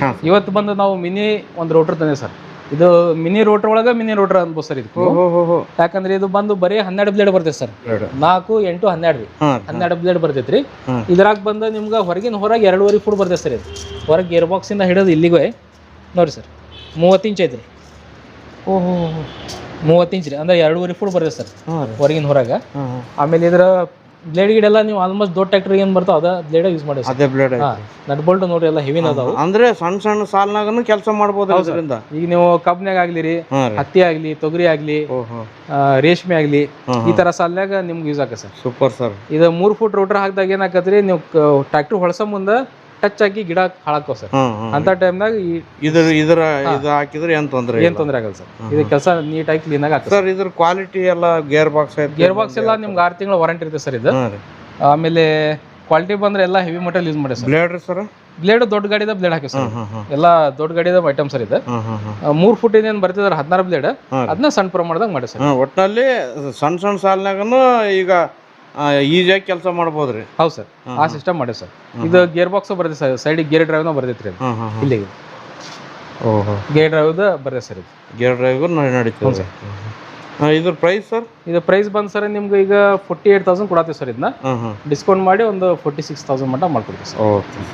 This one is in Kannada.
ಹಾಂ ಇವತ್ತು ಬಂದು ನಾವು ಮಿನಿ ಒಂದು ರೋಟ್ರ್ ತಂದೆ ಸರ್. ಇದು ಮಿನಿ ರೋಟ್ರ್ ಒಳಗೆ ಮಿನಿ ರೋಟ್ರ್ ಅನ್ಬೋದು ಸರ್ ಇದು. ಯಾಕಂದ್ರೆ ಇದು ಬಂದು ಬರೀ 12 ಬ್ಲೇಡ್ ಬರ್ತೈತೆ ಸರ್. 4, 8, 12 ರೀ. 12 ಬ್ಲೇಡ್ ಬರ್ತೈತೆ ರೀ. ಇದ್ರಾಗ ಬಂದು ನಿಮ್ಗೆ ಹೊರಗೆ 2.5 ಫುಟ್ ಬರ್ತೈತೆ ಸರ್. ಇದು ಹೊರಗೆ ಗೇರ್ ಬಾಕ್ಸಿಂದ ಹಿಡಿದು ಇಲ್ಲಿಗೆ ನೋಡಿ ಸರ್ 30 ಇಂಚ್ ಐತ್ರಿ. 30 ಇಂಚ್ ರೀ, ಅಂದ್ರೆ 2.5 ಫುಟ್ ಬರ್ತೈತೆ ಸರ್ ಹೊರಗಿನ ಹೊರಗೆ. ಆಮೇಲೆ ಇದರ ಬ್ಲೇಡ್ ಗಿಡೆಲ್ಲ ನೀವು ಆಲ್ಮೋಸ್ಟ್ ದೊಡ್ಡ ಟ್ರ್ಯಾಕ್ಟರ್ ಏನು ಬರ್ತಾವ ಅದ ಬ್ಲೇಡ್ ಯೂಸ್ ಮಾಡಿ. ಅದೇ ಬ್ಲೇಡ್ ನಟ್ ಬೋಲ್ಟ್ ನೋಡ್ರಿ ಎಲ್ಲ ಹೆವಿನ ಅದಾವು. ಅಂದ್ರೆ ಸಣ್ಣ ಸಣ್ಣ ಸಾಲ್ನಾಗನು ಕೆಲಸ ಮಾಡ್ಬೋದು ಅದರಿಂದ. ಈಗ ನೀವು ಕಬ್ನ್ಯಾಗ ಆಗ್ಲಿ ರೀ, ಹತ್ತಿ ಆಗ್ಲಿ, ತೊಗರಿ ಆಗ್ಲಿ, ರೇಷ್ಮೆ ಆಗ್ಲಿ, ಈ ತರ ಸಾಲ್ನಾಗ ನಿಮ್ಗೆ ಯೂಸ್ ಆಗ ಸರ್. Super sir. ಇದು 3 ಫುಟ್ ರೋಟರ್ ಹಾಕಿದಾಗ ಏನಾಕತ್ರಿ, ನೀವು ಟ್ರ್ಯಾಕ್ಟರ್ ಹೊಳಸ ಮುಂದೆ ಟಚ್ ಆಗಿ ಗಿಡ ಹಾಳಾಕೋ ಸರ್. ಅಂತ ಟೈಮ್ನಾಗ ಇದರ ಹಾಕಿದ್ರೆ ಏನ್ ತೊಂದರೆ ಆಗಲ್ಲ ಸರ್. ಇದು ಕೆಲಸ ನೀಟಾಗಿ ಕ್ಲೀನ್ ಆಗಿ ಆಗ್ತದೆ ಸರ್. ಇದ್ರ ಕ್ವಾಲಿಟಿ ಎಲ್ಲ ಗೇರ್ ಬಾಕ್ಸ್ ಎಲ್ಲ ನಿಮ್ಗೆ 6 ತಿಂಗಳ ವಾರಂಟಿ ಇರುತ್ತೆ ಸರ್ ಇದು. ಆಮೇಲೆ ಕ್ವಾಲಿಟಿ ಬಂದ್ರೆ ಎಲ್ಲ ಹೆವಿ ಮೆಟಲ್ ಯೂಸ್ ಮಾಡಿ ಸರ್. ಬ್ಲೇಡ್ ಸರ್, ಬ್ಲೇಡ್ ದೊಡ್ಡ ಗಾಡಿದ ಬ್ಲೇಡ್ ಹಾಕಿ ಸರ್. ಎಲ್ಲ ದೊಡ್ಡ ಗಾಡಿದ ಐಟಮ್ ಸರ್ ಇದು. 3 ಫುಟ್ ಏನೇನು ಬರ್ತಿದಾರೆ 16 ಬ್ಲೇಡ್, ಅದನ್ನ ಸಣ್ಣ ಪ್ರಮಾಣದಾಗ ಮಾಡಿ ಸರ್. ಒಟ್ಟಿನಲ್ಲಿ ಸಣ್ಣ ಸಣ್ಣ ಸಾಲಿನಾಗನು ಈಗ ಈಸಿಯಾಗಿ ಕೆಲಸ ಮಾಡ್ಬೋದ್ರಿ. ಹೌದು ಸರ್, ಆ ಸಿಸ್ಟಮ್ ಮಾಡಿ ಸರ್. ಇದು ಗೇರ್ ಬಾಕ್ಸ್ ಬರ್ತದೆ ಸರ್, ಸೈಡ್ ಗೇರ್ ಡ್ರೈವ್ನ ಬರ್ತೈತ್ರಿ ಇಲ್ಲಿಗೆ. ಗೇರ್ ಡ್ರೈವ್ ಬರ್ತದೆ ಸರ್. ಇದು ಗೇರ್ ಡ್ರೈವ್ ನಡೀತದೆ ಸರ್. ಇದ್ರ ಪ್ರೈಸ್ ಸರ್? ಇದು ಪ್ರೈಸ್ ಬಂದು ಸರ್ ನಿಮ್ಗೆ ಈಗ 48,000 ಕೊಡತ್ತೀವಿ ಸರ್. ಇದನ್ನ ಡಿಸ್ಕೌಂಟ್ ಮಾಡಿ ಒಂದು 46,000 ಮಟ್ಟ ಮಾಡ್ಕೊಡ್ತೀವಿ ಸರ್. ಓಕೆ.